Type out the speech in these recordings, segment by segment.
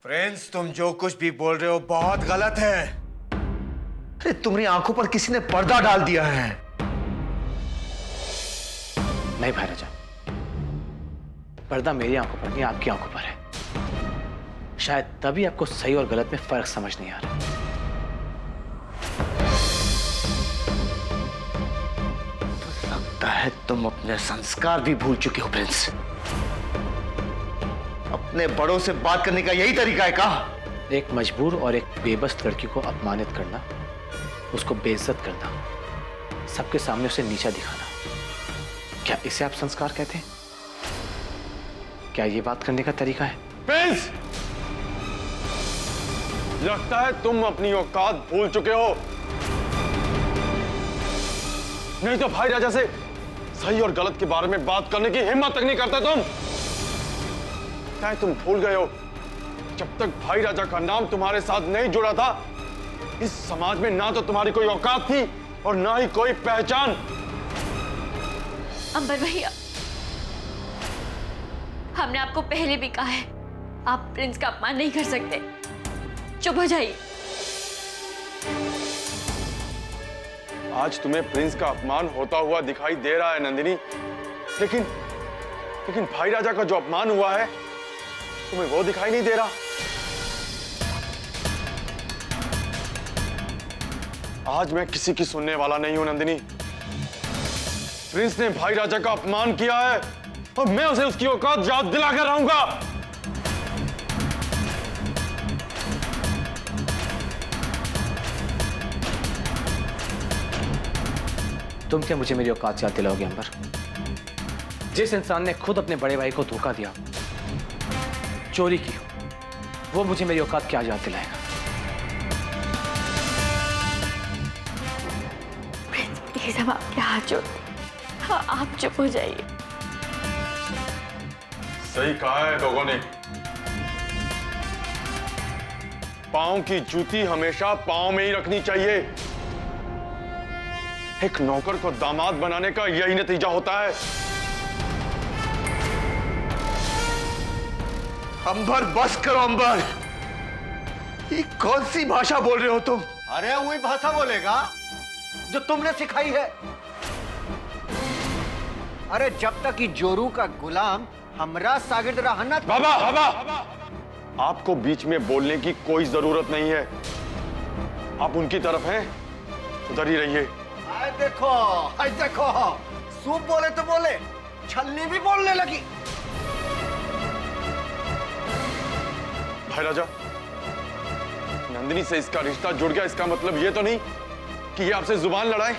Prince, तुम जो कुछ भी बोल रहे हो बहुत गलत है। अरे तुम्हारी आंखों पर किसी ने पर्दा डाल दिया है। नहीं भाई राजा, पर्दा मेरी आंखों पर नहीं, आपकी आंखों पर है। शायद तभी आपको सही और गलत में फर्क समझ नहीं आ रहा। तो लगता है तुम अपने संस्कार भी भूल चुके हो प्रिंस। अपने बड़ों से बात करने का यही तरीका है क्या? एक मजबूर और एक बेबस लड़की को अपमानित करना, उसको बेइज्जत करना, सबके सामने उसे नीचा दिखाना, क्या इसे आप संस्कार कहते हैं? क्या ये बात करने का तरीका है? प्रिंस, लगता है तुम अपनी औकात भूल चुके हो। नहीं तो भाई राजा से सही और गलत के बारे में बात करने की हिम्मत तक नहीं करते तुम। क्या तुम भूल गए हो, जब तक भाई राजा का नाम तुम्हारे साथ नहीं जुड़ा था, इस समाज में ना तो तुम्हारी कोई औकात थी और ना ही कोई पहचान। अंबर भैया, हमने आपको पहले भी कहा है, आप प्रिंस का अपमान नहीं कर सकते। चुप हो जाइए। आज तुम्हें प्रिंस का अपमान होता हुआ दिखाई दे रहा है नंदिनी, लेकिन भाई राजा का जो अपमान हुआ है तुम्हें वो दिखाई नहीं दे रहा। आज मैं किसी की सुनने वाला नहीं हूं नंदिनी। प्रिंस ने भाई राजा का अपमान किया है और मैं उसे उसकी औकात याद दिलाकर रहूंगा। तुम क्या मुझे मेरी औकात याद दिलाओगे अंबर? जिस इंसान ने खुद अपने बड़े भाई को धोखा दिया, चोरी की, वो मुझे मेरी औकात क्या याद दिलाएगा? प्लीज हम आपके हाथ जोड़ते हैं। हाँ, आप चुप हो जाइए। सही कहा है लोगों ने, पांव की जूती हमेशा पांव में ही रखनी चाहिए। एक नौकर को दामाद बनाने का यही नतीजा होता है। अंबर, बस करो अंबर। ये कौन सी भाषा बोल रहे हो तुम? अरे वही भाषा बोलेगा जो तुमने सिखाई है। अरे जब तक ये जोरू का गुलाम हमरा सागिर्द रहना। बाबा, आपको बीच में बोलने की कोई जरूरत नहीं है। आप उनकी तरफ हैं, उधर ही रहिए। आए देखो, सूप बोले तो बोले, छलनी भी बोलने लगी। भाई राजा, नंदिनी से इसका रिश्ता जुड़ गया, इसका मतलब ये तो नहीं कि ये आपसे जुबान लड़ाए।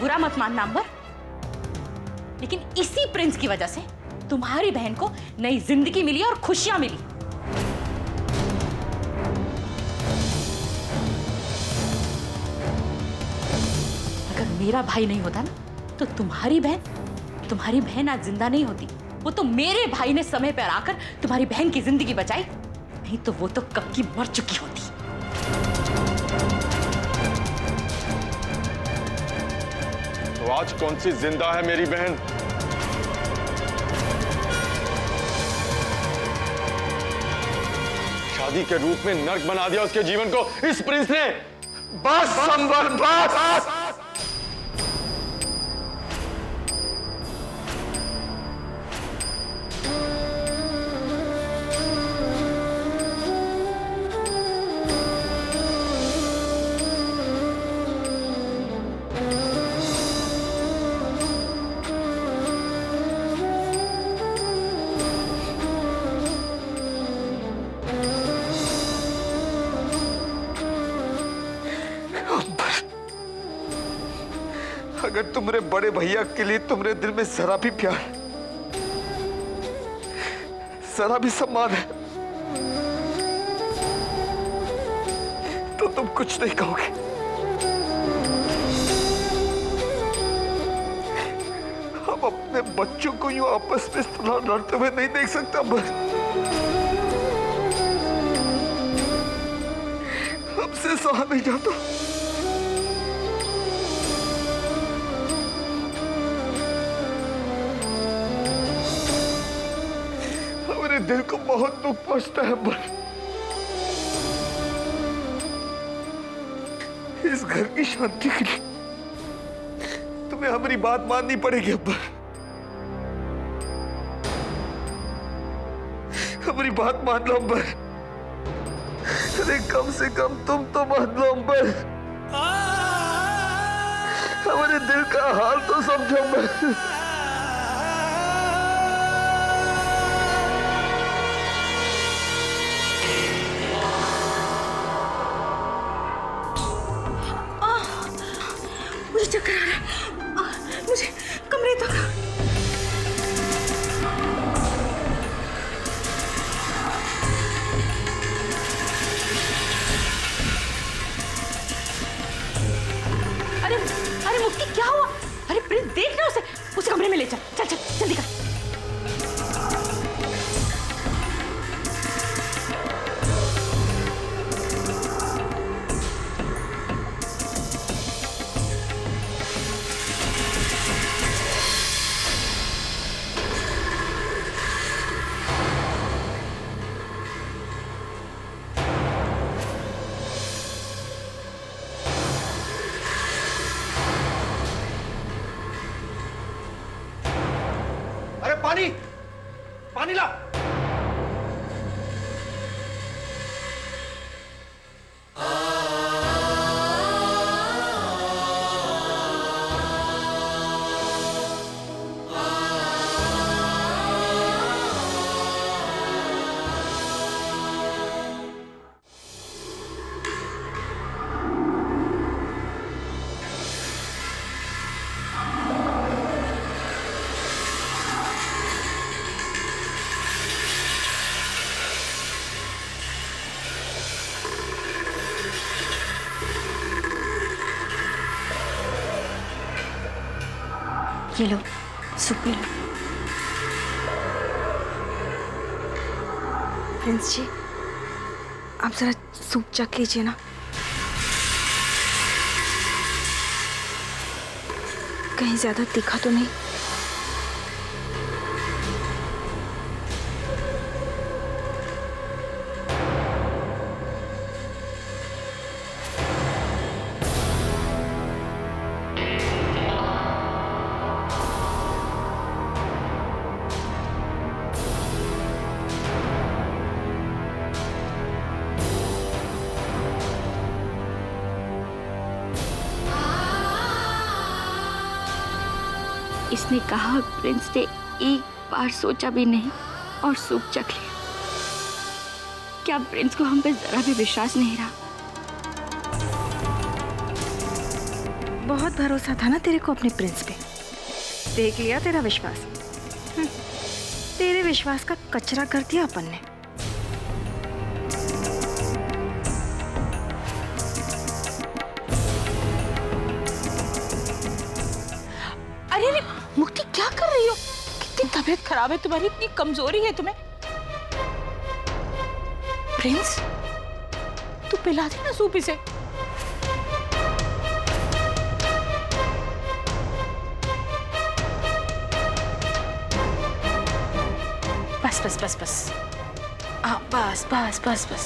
बुरा मत मानना अंबर, लेकिन इसी प्रिंस की वजह से तुम्हारी बहन को नई जिंदगी मिली और खुशियां मिली। अगर मेरा भाई नहीं होता ना, तो तुम्हारी बहन आज जिंदा नहीं होती। वो तो मेरे भाई ने समय पर आकर तुम्हारी बहन की जिंदगी बचाई, नहीं तो वो तो कब की मर चुकी होती। तो आज कौन सी जिंदा है मेरी बहन? शादी के रूप में नर्क बना दिया उसके जीवन को इस प्रिंस ने। बस अंबर, बस। अगर तुम्हारे बड़े भैया के लिए तुम्हारे दिल में जरा भी प्यार, जरा भी सम्मान है, तो तुम कुछ नहीं कहोगे। हम अपने बच्चों को यूं आपस में इस तरह लड़ते हुए नहीं देख सकता। बस हमसे सहा नहीं जाता। दिल को बहुत दुख पहुंचता है अब्बर। इस घर की शांति के लिए तुम्हें हमारी बात माननी पड़ेगी अब्बर। हमारी बात मान लो अब्बर। अरे कम से कम तुम तो मान लो अब्बर। हमारे दिल का हाल तो समझो अब्बर। मुझे चक्कर आ रहा है। मुझे कमरे तक। अरे अरे मुक्ति क्या हुआ? अरे प्रिंस देख ना उसे, उस कमरे में ले चल। चल चल जल्दी कर। अरे पानी, पानी ला। ये लो, सूप पी लो। प्रिंस जी, आप जरा सूप चख लीजिए ना। कहीं ज्यादा तीखा तो नहीं? इसने कहा प्रिंस ने एक बार सोचा भी नहीं और सूप चख लिया। क्या प्रिंस को हम पे जरा भी विश्वास नहीं रहा? बहुत भरोसा था ना तेरे को अपने प्रिंस पे। देख लिया तेरा विश्वास। तेरे विश्वास का कचरा कर दिया अपन ने। अरे अरे मुक्ति क्या कर रही हो? कितनी तबीयत खराब है तुम्हारी, इतनी कमजोरी है तुम्हें। प्रिंस तू पिला दे ना सूप इसे। बस बस बस बस। बस बस बस बस।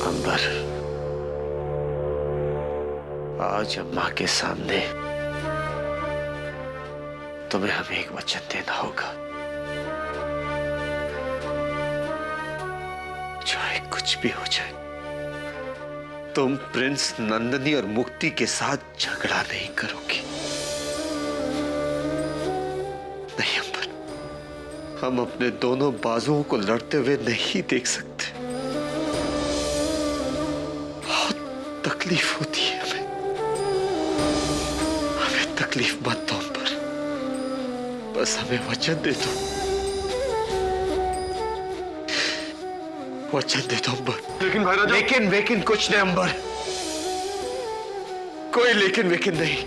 अंबर, आज अम्मा के सामने तुम्हें हमें एक वचन देना होगा। चाहे कुछ भी हो जाए, तुम प्रिंस नंदिनी और मुक्ति के साथ झगड़ा नहीं करोगी। नहीं अंबर, हम अपने दोनों बाजुओं को लड़ते हुए नहीं देख सकते। बहुत तकलीफ होती है हमें। हमें तकलीफ मत दो अंबर, बस हमें वचन दे दो। वचन दे दो अंबर। लेकिन भाई राजा, लेकिन कुछ नहीं अंबर, कोई लेकिन नहीं।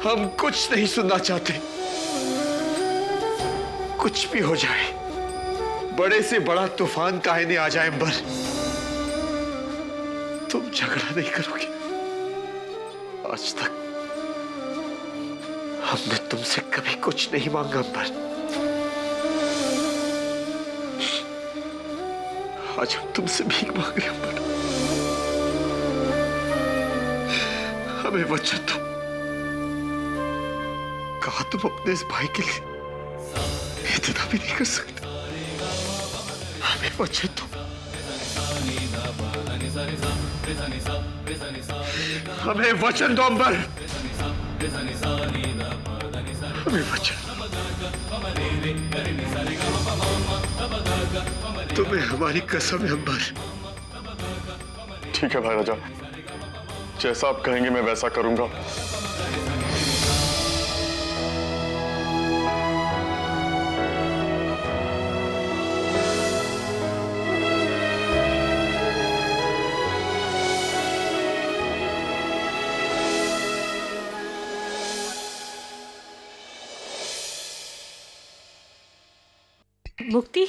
हम कुछ नहीं सुनना चाहते। कुछ भी हो जाए, बड़े से बड़ा तूफान काहे नहीं आ जाए अंबर, तुम झगड़ा नहीं करोगे। आज तक हमने तुमसे कभी कुछ नहीं मांगा अंबर। आज हम तुमसे भीख मांग रहे हैं अंबर। हमें वचन दो। कहा तुम अपने इस भाई के लिए इतना भी नहीं कर सकते। हमें वचन दो। हमें वचन दो अंबर। हमें वचन। तुम्हें हमारी कसम है अंबर। ठीक है भाई राजा, जैसा आप कहेंगे मैं वैसा करूंगा। मुक्ति,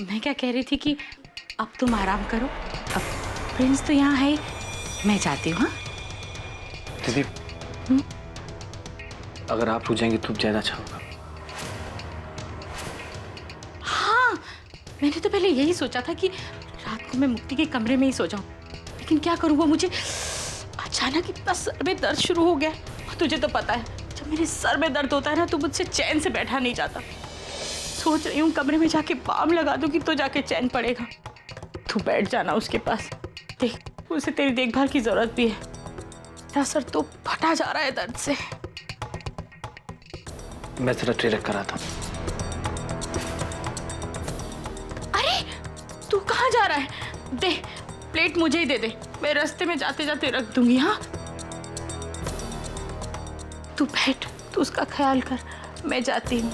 मैं क्या कह रही थी कि अब तुम आराम करो। अब प्रिंस तो यहाँ है, मैं जाती हूँ। दीदी, अगर आप रुक जाएंगे तो ज्यादा अच्छा होगा। हाँ, मैंने तो पहले यही सोचा था कि रात को मैं मुक्ति के कमरे में ही सो जाऊं, लेकिन क्या करूँ, वो मुझे अचानक इतना सर में दर्द शुरू हो गया। और तुझे तो पता है, जब मेरे सर में दर्द होता है ना तो मुझसे चैन से बैठा नहीं जाता। सोच रही हूँ कमरे में जाके बाम लगा दूंगी तो जाके चैन पड़ेगा। तू बैठ जाना उसके पास, देख उसे तेरी देखभाल की जरूरत भी है। मेरा सर तो फटा जा रहा है दर्द से। मैं तेरा ट्रे रख कर आता हूँ। अरे तू कहाँ जा रहा है? दे प्लेट मुझे ही दे दे, मैं रास्ते में जाते जाते रख दूंगी। हाँ तू बैठ, तू उसका ख्याल कर, मैं जाती हूँ।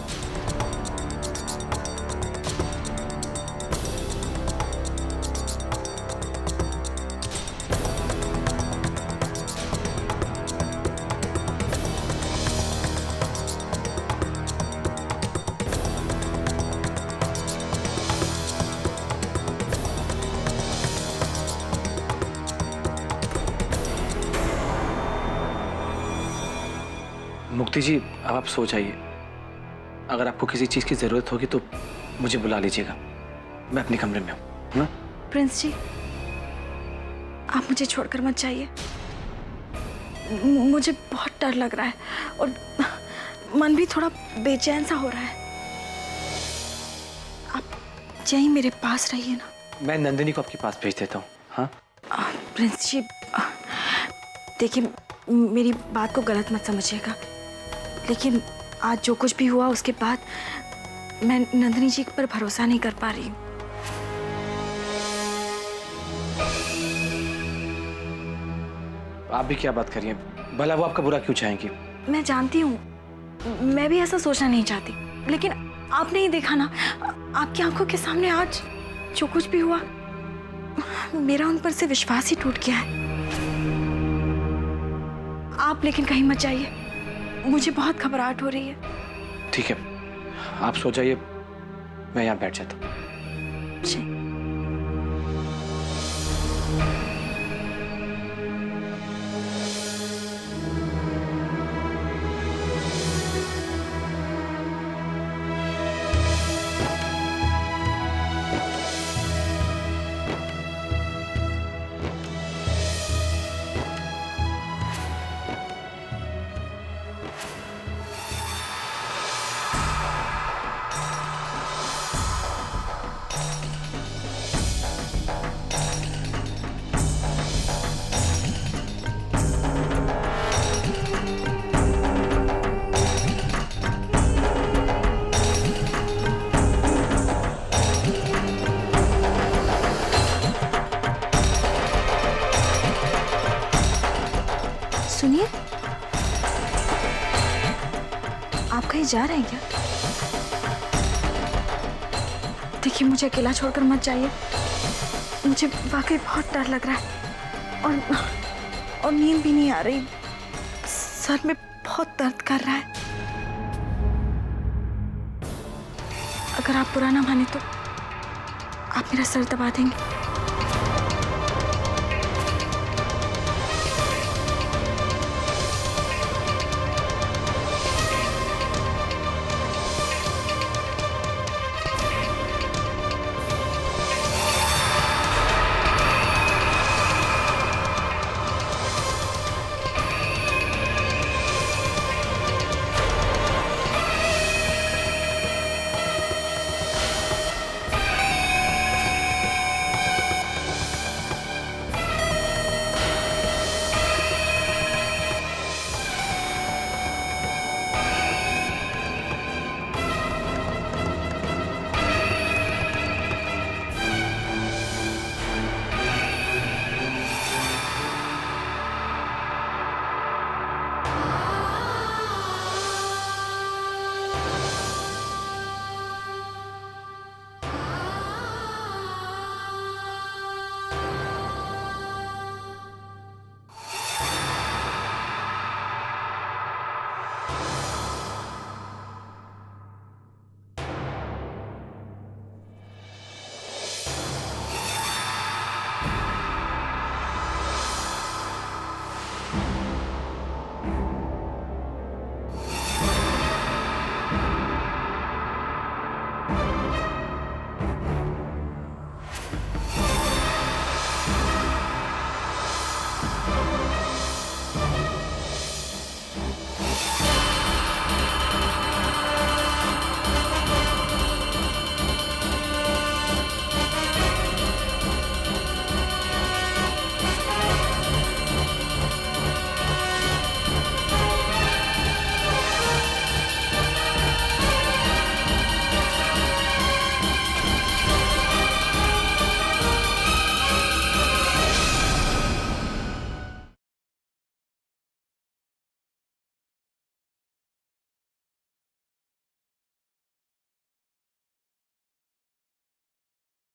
मुक्ति जी, अब आप सो जाइए। अगर आपको किसी चीज की जरूरत होगी तो मुझे बुला लीजिएगा, मैं अपने कमरे में हूँ। प्रिंस जी, आप मुझे छोड़कर मत जाइए। मुझे बहुत डर लग रहा है और मन भी थोड़ा बेचैन सा हो रहा है। आप यहीं मेरे पास रहिए ना। मैं नंदिनी को आपके पास भेज देता हूँ। हाँ प्रिंस जी, देखिए मेरी बात को गलत मत समझिएगा, लेकिन आज जो कुछ भी हुआ उसके बाद मैं नंदिनी जी पर भरोसा नहीं कर पा रही हूँ। आप भी क्या बात करिए, भला वो आपका बुरा क्यों चाहेंगी? मैं जानती हूँ, मैं भी ऐसा सोचना नहीं चाहती, लेकिन आपने ही देखा ना, आपकी आंखों के सामने आज जो कुछ भी हुआ, मेरा उन पर से विश्वास ही टूट गया है। आप लेकिन कहीं मत जाइए, मुझे बहुत घबराहट हो रही है। ठीक है, आप सो जाइए, मैं यहाँ बैठ जाता हूँ। जी। सुनिए, आप कहीं जा रहे हैं क्या? देखिए, मुझे अकेला छोड़कर मत जाइए। मुझे वाकई बहुत डर लग रहा है और नींद भी नहीं आ रही। सर में बहुत दर्द कर रहा है। अगर आप बुरा ना माने तो आप मेरा सर दबा देंगे।